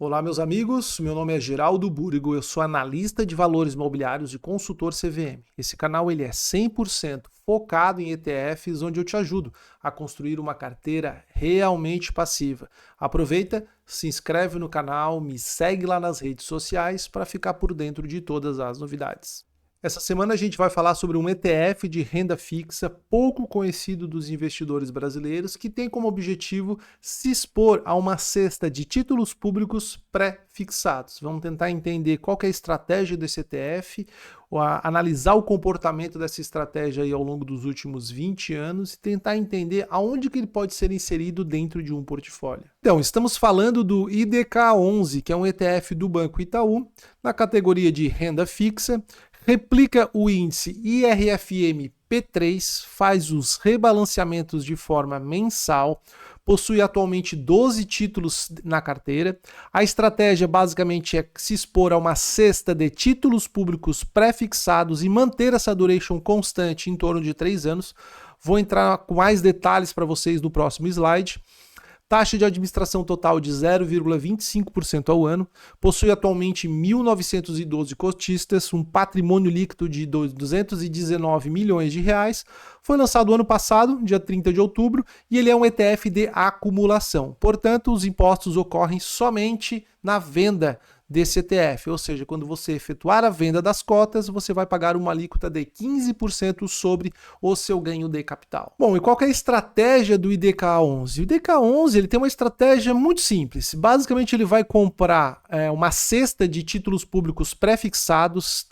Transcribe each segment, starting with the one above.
Olá, meus amigos. Meu nome é Geraldo Búrigo, eu sou analista de valores imobiliários e consultor CVM. Esse canal ele é 100% focado em ETFs, onde eu te ajudo a construir uma carteira realmente passiva. Aproveita, se inscreve no canal, me segue lá nas redes sociais para ficar por dentro de todas as novidades. Essa semana a gente vai falar sobre um ETF de renda fixa pouco conhecido dos investidores brasileiros que tem como objetivo se expor a uma cesta de títulos públicos pré-fixados. Vamos tentar entender qual que é a estratégia desse ETF, analisar o comportamento dessa estratégia aí ao longo dos últimos 20 anos e tentar entender aonde que ele pode ser inserido dentro de um portfólio. Então, estamos falando do IDK11, que é um ETF do Banco Itaú, na categoria de renda fixa. Replica o índice IRFM P3, faz os rebalanceamentos de forma mensal, possui atualmente 12 títulos na carteira. A estratégia basicamente é se expor a uma cesta de títulos públicos pré-fixados e manter essa duration constante em torno de 3 anos. Vou entrar com mais detalhes para vocês no próximo slide. Taxa de administração total de 0,25% ao ano, possui atualmente 1.912 cotistas, um patrimônio líquido de 219 milhões de reais, foi lançado ano passado, dia 30 de outubro, e ele é um ETF de acumulação. Portanto, os impostos ocorrem somente na venda desse ETF, ou seja, quando você efetuar a venda das cotas, você vai pagar uma alíquota de 15% sobre o seu ganho de capital. Bom, e qual que é a estratégia do IDK11? O IDK11 ele tem uma estratégia muito simples. Basicamente, ele vai comprar uma cesta de títulos públicos pré-fixados,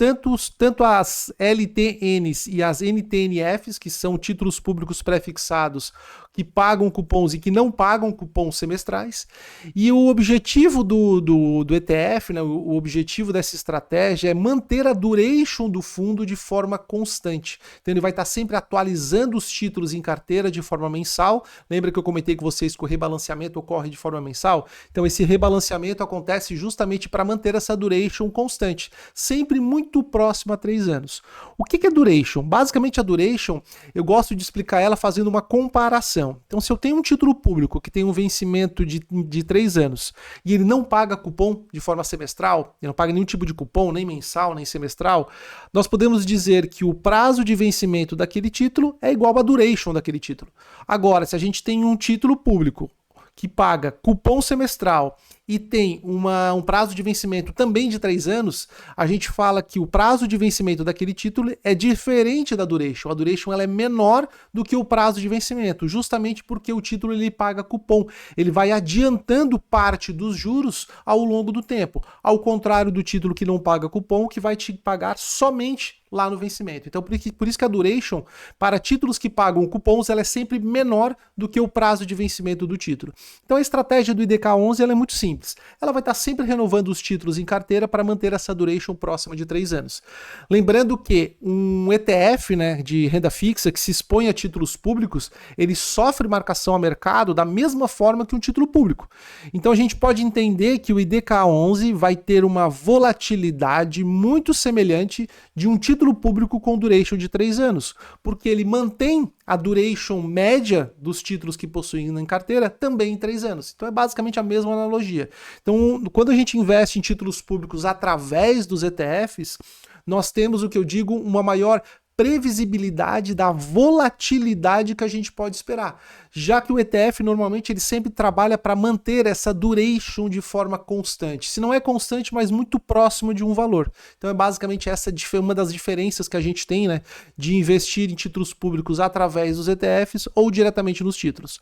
tanto as LTNs e as NTNFs, que são títulos públicos pré-fixados, que pagam cupons e que não pagam cupons semestrais. E o objetivo do ETF, né, o objetivo dessa estratégia é manter a duration do fundo de forma constante. Então ele vai estar sempre atualizando os títulos em carteira de forma mensal. Lembra que eu comentei com vocês que o rebalanceamento ocorre de forma mensal? Então esse rebalanceamento acontece justamente para manter essa duration constante, sempre muito próximo a 3 anos. O que é duration? Basicamente a duration, eu gosto de explicar ela fazendo uma comparação. Então, se eu tenho um título público que tem um vencimento de 3 anos e ele não paga cupom de forma semestral, ele não paga nenhum tipo de cupom, nem mensal, nem semestral, nós podemos dizer que o prazo de vencimento daquele título é igual à duration daquele título. Agora, se a gente tem um título público que paga cupom semestral e tem um prazo de vencimento também de 3 anos, a gente fala que o prazo de vencimento daquele título é diferente da duration. A duration ela é menor do que o prazo de vencimento, justamente porque o título ele paga cupom. Ele vai adiantando parte dos juros ao longo do tempo, ao contrário do título que não paga cupom, que vai te pagar somente lá no vencimento. Então, por isso que a duration, para títulos que pagam cupons, ela é sempre menor do que o prazo de vencimento do título. Então, a estratégia do IDK11 ela é muito simples. Ela vai estar sempre renovando os títulos em carteira para manter essa duration próxima de 3 anos. Lembrando que um ETF, né, de renda fixa que se expõe a títulos públicos, ele sofre marcação a mercado da mesma forma que um título público. Então, a gente pode entender que o IDK11 vai ter uma volatilidade muito semelhante de um título público com duration de 3 anos, porque ele mantém a duration média dos títulos que possuem em carteira também em 3 anos. Então é basicamente a mesma analogia. Então, quando a gente investe em títulos públicos através dos ETFs, nós temos o que eu digo, uma maior previsibilidade da volatilidade que a gente pode esperar, já que o ETF normalmente ele sempre trabalha para manter essa duration de forma constante, se não é constante, mas muito próximo de um valor. Então é basicamente essa uma das diferenças que a gente tem, né, de investir em títulos públicos através dos ETFs ou diretamente nos títulos.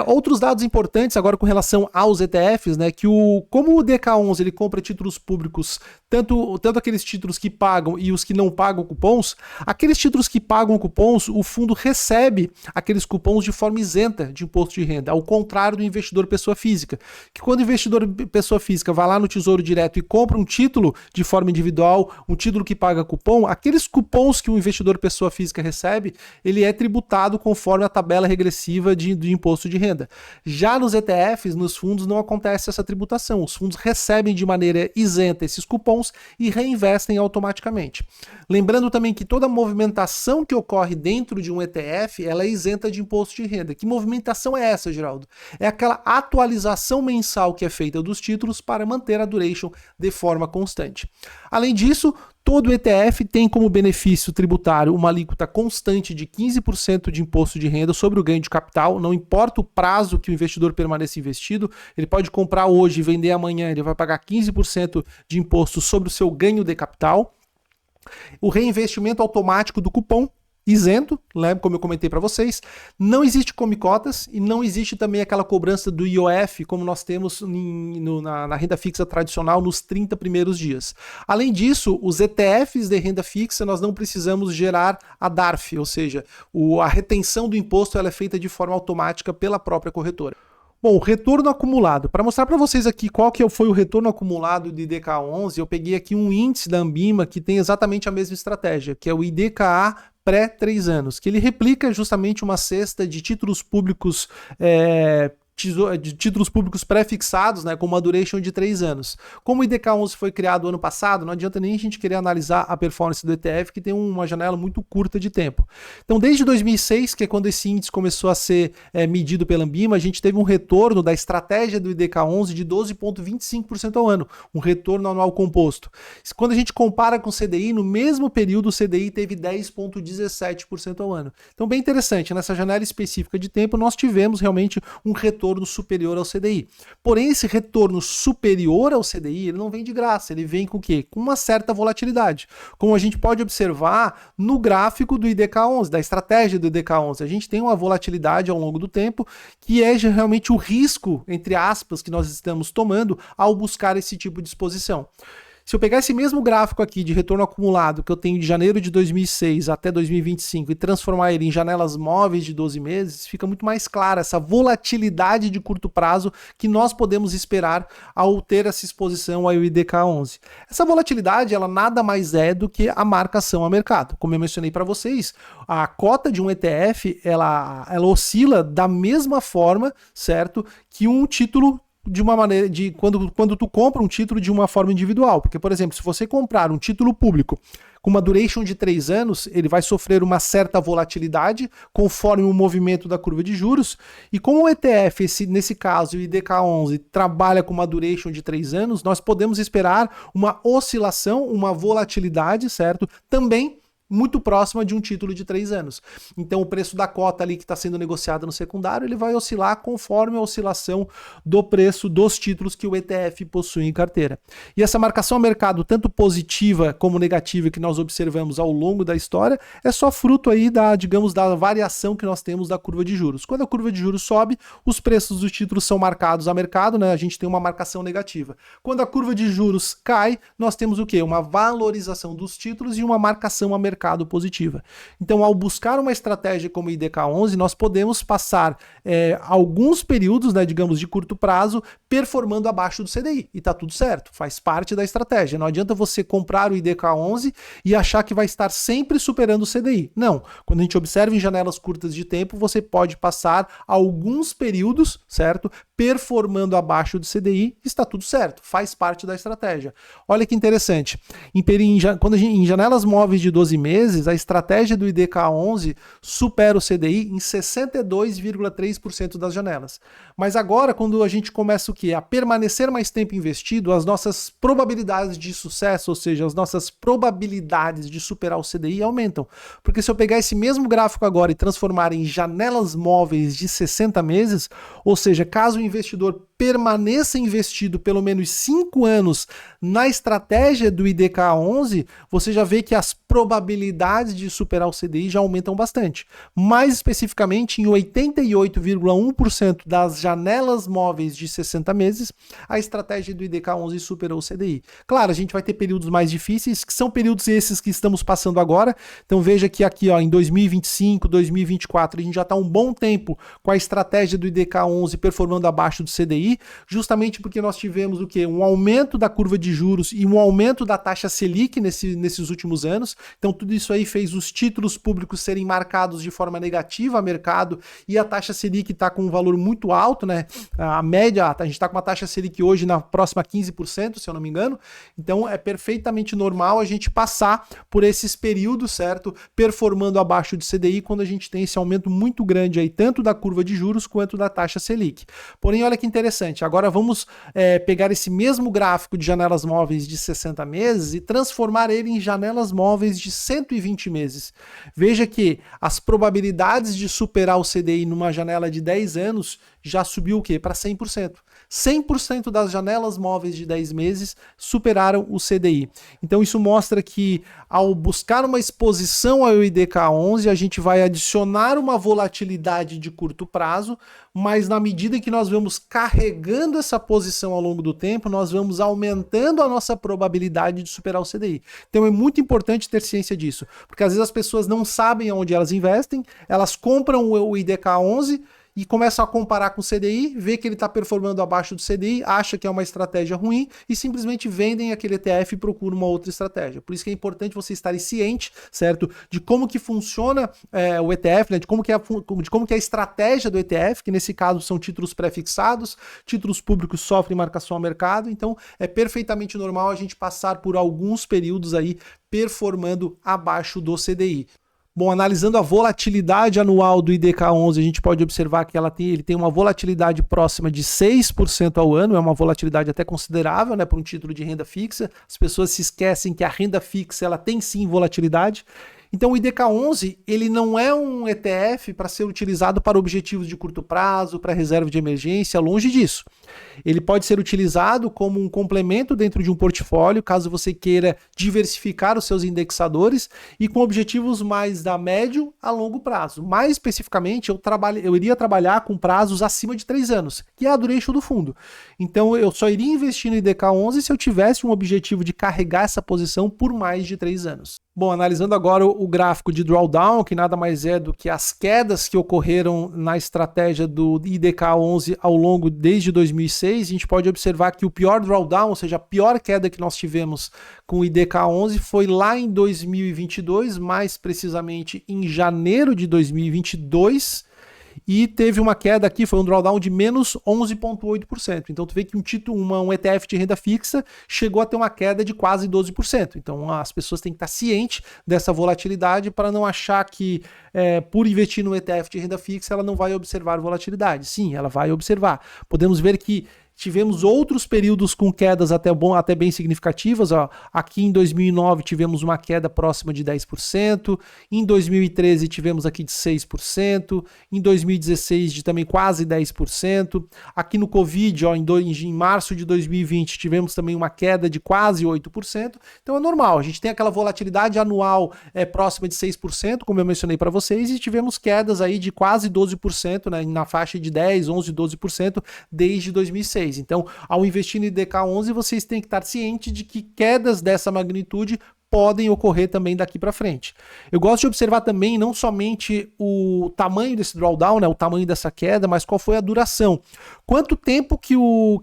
Outros dados importantes agora com relação aos ETFs, né, que como o DK11 ele compra títulos públicos, tanto aqueles títulos que pagam e os que não pagam cupons, aqueles títulos que pagam cupons, o fundo recebe aqueles cupons de forma isenta de imposto de renda, ao contrário do investidor pessoa física, que quando o investidor pessoa física vai lá no Tesouro Direto e compra um título de forma individual, um título que paga cupom, aqueles cupons que o investidor pessoa física recebe, ele é tributado conforme a tabela regressiva de imposto de renda. Já nos ETFs, nos fundos, não acontece essa tributação. Os fundos recebem de maneira isenta esses cupons e reinvestem automaticamente. Lembrando também que toda movimentação que ocorre dentro de um ETF, ela é isenta de imposto de renda, que movimentação é essa, Geraldo? É aquela atualização mensal que é feita dos títulos para manter a duration de forma constante. Além disso, todo ETF tem como benefício tributário uma alíquota constante de 15% de imposto de renda sobre o ganho de capital, não importa o prazo que o investidor permaneça investido, ele pode comprar hoje e vender amanhã, ele vai pagar 15% de imposto sobre o seu ganho de capital. O reinvestimento automático do cupom, isento, como eu comentei para vocês, não existe come-cotas e não existe também aquela cobrança do IOF, como nós temos na renda fixa tradicional nos 30 primeiros dias. Além disso, os ETFs de renda fixa nós não precisamos gerar a DARF, ou seja, a retenção do imposto ela é feita de forma automática pela própria corretora. Bom, o retorno acumulado. Para mostrar para vocês aqui qual que foi o retorno acumulado do IDK11, eu peguei aqui um índice da Ambima que tem exatamente a mesma estratégia, que é o IDKA pré-3 anos, que ele replica justamente uma cesta de títulos públicos pré-fixados, né, com uma duration de 3 anos. Como o IDK11 foi criado ano passado, não adianta nem a gente querer analisar a performance do ETF, que tem uma janela muito curta de tempo. Então, desde 2006, que é quando esse índice começou a ser medido pela Ambima, a gente teve um retorno da estratégia do IDK11 de 12,25% ao ano, um retorno anual composto. Quando a gente compara com o CDI, no mesmo período o CDI teve 10,17% ao ano. Então, bem interessante, nessa janela específica de tempo, nós tivemos realmente um retorno superior ao CDI. Porém, esse retorno superior ao CDI, ele não vem de graça, ele vem com o quê? Com uma certa volatilidade. Como a gente pode observar no gráfico do IDK11, da estratégia do IDK11, a gente tem uma volatilidade ao longo do tempo, que é realmente o risco, entre aspas, que nós estamos tomando ao buscar esse tipo de exposição. Se eu pegar esse mesmo gráfico aqui de retorno acumulado que eu tenho de janeiro de 2006 até 2025 e transformar ele em janelas móveis de 12 meses, fica muito mais clara essa volatilidade de curto prazo que nós podemos esperar ao ter essa exposição ao IDK11. Essa volatilidade, ela nada mais é do que a marcação a mercado. Como eu mencionei para vocês, a cota de um ETF, ela oscila da mesma forma, certo, que um título de uma maneira de quando tu compra um título de uma forma individual, porque, por exemplo, se você comprar um título público com uma duration de 3 anos, ele vai sofrer uma certa volatilidade conforme o movimento da curva de juros, e como o ETF, nesse caso o IDK11, trabalha com uma duration de 3 anos, nós podemos esperar uma oscilação, uma volatilidade, certo? Também muito próxima de um título de 3 anos. Então o preço da cota ali que está sendo negociada no secundário, ele vai oscilar conforme a oscilação do preço dos títulos que o ETF possui em carteira. E essa marcação a mercado, tanto positiva como negativa, que nós observamos ao longo da história, é só fruto aí da variação que nós temos da curva de juros. Quando a curva de juros sobe, os preços dos títulos são marcados a mercado, né? A gente tem uma marcação negativa. Quando a curva de juros cai, nós temos o quê? Uma valorização dos títulos e uma marcação a mercado positiva. Então, ao buscar uma estratégia como o IDK11, nós podemos passar alguns períodos, né, digamos, de curto prazo, performando abaixo do CDI. E tá tudo certo, faz parte da estratégia. Não adianta você comprar o IDK11 e achar que vai estar sempre superando o CDI. Não. Quando a gente observa em janelas curtas de tempo, você pode passar alguns períodos, certo? Performando abaixo do CDI, está tudo certo, faz parte da estratégia. Olha que interessante. Em janelas móveis de 12 meses, a estratégia do IDK11 supera o CDI em 62,3% das janelas. Mas agora, quando a gente começa o quê? A permanecer mais tempo investido, as nossas probabilidades de sucesso, ou seja, as nossas probabilidades de superar o CDI aumentam. Porque se eu pegar esse mesmo gráfico agora e transformar em janelas móveis de 60 meses, ou seja, caso o investidor permaneça investido pelo menos 5 anos na estratégia do IDK11, você já vê que as probabilidades de superar o CDI já aumentam bastante. Mais especificamente, em 88,1% das janelas móveis de 60 meses, a estratégia do IDK11 superou o CDI. Claro, a gente vai ter períodos mais difíceis, que são períodos esses que estamos passando agora. Então veja que aqui, ó, em 2025, 2024, a gente já está um bom tempo com a estratégia do IDK11 performando abaixo do CDI. CDI, justamente porque nós tivemos o quê? Um aumento da curva de juros e um aumento da taxa Selic nesses últimos anos. Então tudo isso aí fez os títulos públicos serem marcados de forma negativa a mercado e a taxa Selic está com um valor muito alto, né? A média, a gente está com uma taxa Selic hoje na próxima 15%, se eu não me engano. Então é perfeitamente normal a gente passar por esses períodos, certo? Performando abaixo de CDI quando a gente tem esse aumento muito grande aí, tanto da curva de juros quanto da taxa Selic. Porém, olha que interessante, agora vamos pegar esse mesmo gráfico de janelas móveis de 60 meses e transformar ele em janelas móveis de 120 meses. Veja que as probabilidades de superar o CDI numa janela de 10 anos já subiu o quê? Para 100%. 100% das janelas móveis de 10 meses superaram o CDI. Então isso mostra que ao buscar uma exposição ao IDK11, a gente vai adicionar uma volatilidade de curto prazo, mas na medida que nós vamos carregando essa posição ao longo do tempo, nós vamos aumentando a nossa probabilidade de superar o CDI. Então é muito importante ter ciência disso, porque às vezes as pessoas não sabem onde elas investem, elas compram o IDK11 e começam a comparar com o CDI, vê que ele está performando abaixo do CDI, acha que é uma estratégia ruim e simplesmente vendem aquele ETF e procuram uma outra estratégia. Por isso que é importante você estar ciente, certo, de como que funciona o ETF, né, de como que é a estratégia do ETF, que nesse caso são títulos pré-fixados, títulos públicos sofrem marcação a mercado, então é perfeitamente normal a gente passar por alguns períodos aí performando abaixo do CDI. Bom, analisando a volatilidade anual do IDK11, a gente pode observar que ele tem uma volatilidade próxima de 6% ao ano, é uma volatilidade até considerável, né, para um título de renda fixa. As pessoas se esquecem que a renda fixa ela tem sim volatilidade. Então o IDK11 ele não é um ETF para ser utilizado para objetivos de curto prazo, para reserva de emergência, longe disso. Ele pode ser utilizado como um complemento dentro de um portfólio, caso você queira diversificar os seus indexadores e com objetivos mais da médio a longo prazo. Mais especificamente, eu iria trabalhar com prazos acima de 3 anos, que é a duration do fundo. Então eu só iria investir no IDK11 se eu tivesse um objetivo de carregar essa posição por mais de 3 anos. Bom, analisando agora o gráfico de drawdown, que nada mais é do que as quedas que ocorreram na estratégia do IDK11 ao longo desde 2006, a gente pode observar que o pior drawdown, ou seja, a pior queda que nós tivemos com o IDK11 foi lá em 2022, mais precisamente em janeiro de 2022, e teve uma queda aqui, foi um drawdown de menos 11,8%. Então tu vê que um ETF de renda fixa chegou a ter uma queda de quase 12%. Então as pessoas têm que estar cientes dessa volatilidade para não achar que por investir no ETF de renda fixa ela não vai observar volatilidade. Sim, ela vai observar. Podemos ver que tivemos outros períodos com quedas até bem significativas. Ó. Aqui em 2009 tivemos uma queda próxima de 10%, em 2013 tivemos aqui de 6%, em 2016 de também quase 10%. Aqui no Covid, ó, em março de 2020, tivemos também uma queda de quase 8%. Então é normal, a gente tem aquela volatilidade anual próxima de 6%, como eu mencionei para vocês, e tivemos quedas aí de quase 12%, né, na faixa de 10, 11, 12% desde 2006. Então, ao investir no IDK11, vocês têm que estar cientes de que quedas dessa magnitude podem ocorrer também daqui para frente. Eu gosto de observar também não somente o tamanho desse drawdown, né, o tamanho dessa queda, mas qual foi a duração. Quanto tempo que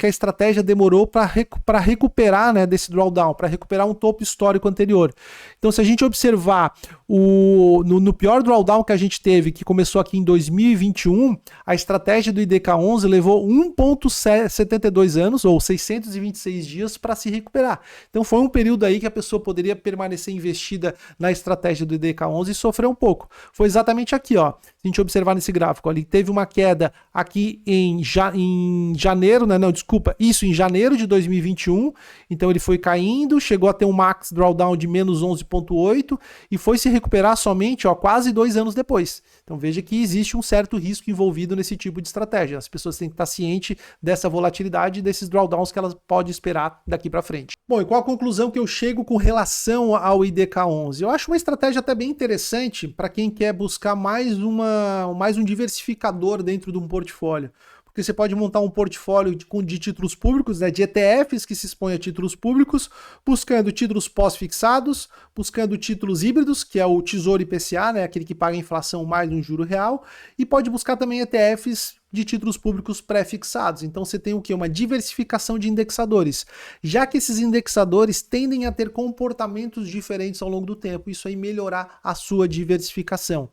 a estratégia demorou para recuperar, né, desse drawdown, para recuperar um topo histórico anterior. Então, se a gente observar no pior drawdown que a gente teve, que começou aqui em 2021, a estratégia do IDK11 levou 1,72 anos, ou 626 dias, para se recuperar. Então, foi um período aí que a pessoa poderia permanecer investida na estratégia do IDK11 e sofreu um pouco. Foi exatamente aqui, ó. Se a gente observar nesse gráfico, ele teve uma queda aqui em janeiro, né? Não, desculpa, isso em janeiro de 2021. Então ele foi caindo, chegou a ter um max drawdown de menos 11,8 e foi se recuperar somente, ó, quase 2 anos depois. Então veja que existe um certo risco envolvido nesse tipo de estratégia. As pessoas têm que estar cientes dessa volatilidade e desses drawdowns que elas podem esperar daqui para frente. Bom, e qual a conclusão que eu chego com relação ao IDK11? Eu acho uma estratégia até bem interessante para quem quer buscar mais um diversificador dentro de um portfólio. porque você pode montar um portfólio de títulos públicos, né, de ETFs que se expõem a títulos públicos, buscando títulos pós-fixados, buscando títulos híbridos, que é o Tesouro IPCA, né, aquele que paga a inflação mais um juro real, e pode buscar também ETFs de títulos públicos pré-fixados. Então você tem o que? Uma diversificação de indexadores, já que esses indexadores tendem a ter comportamentos diferentes ao longo do tempo, isso aí melhorar a sua diversificação.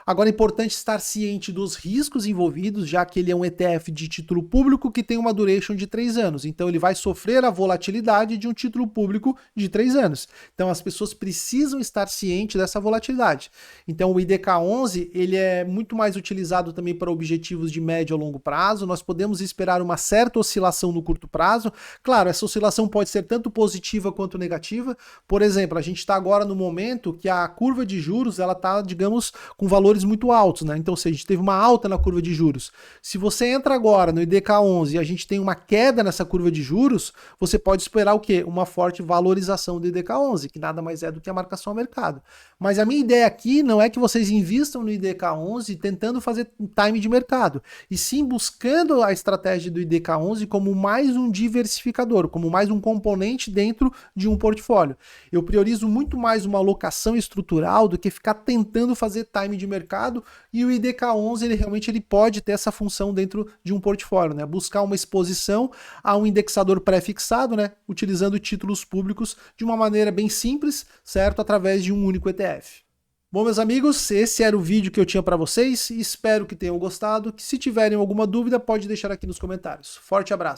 Agora é importante estar ciente dos riscos envolvidos, já que ele é um ETF de título público que tem uma duration de 3 anos. Então ele vai sofrer a volatilidade de um título público de 3 anos. Então as pessoas precisam estar cientes dessa volatilidade. Então o IDK11 ele é muito mais utilizado também para objetivos de médio a longo prazo. Nós podemos esperar uma certa oscilação no curto prazo. Claro, essa oscilação pode ser tanto positiva quanto negativa. Por exemplo, a gente está agora no momento que a curva de juros ela está, digamos, com valores muito altos, né? Então, se a gente teve uma alta na curva de juros, se você entra agora no IDK11 e a gente tem uma queda nessa curva de juros, você pode esperar o quê? Uma forte valorização do IDK11, que nada mais é do que a marcação ao mercado. Mas a minha ideia aqui não é que vocês invistam no IDK11 tentando fazer time de mercado, e sim buscando a estratégia do IDK11 como mais um diversificador, como mais um componente dentro de um portfólio. Eu priorizo muito mais uma alocação estrutural do que ficar tentando fazer time de mercado, e o IDK11 ele pode ter essa função dentro de um portfólio, né? Buscar uma exposição a um indexador pré-fixado, né? Utilizando títulos públicos de uma maneira bem simples, certo? Através de um único ETF. Bom, meus amigos, esse era o vídeo que eu tinha para vocês, espero que tenham gostado, que se tiverem alguma dúvida pode deixar aqui nos comentários. Forte abraço!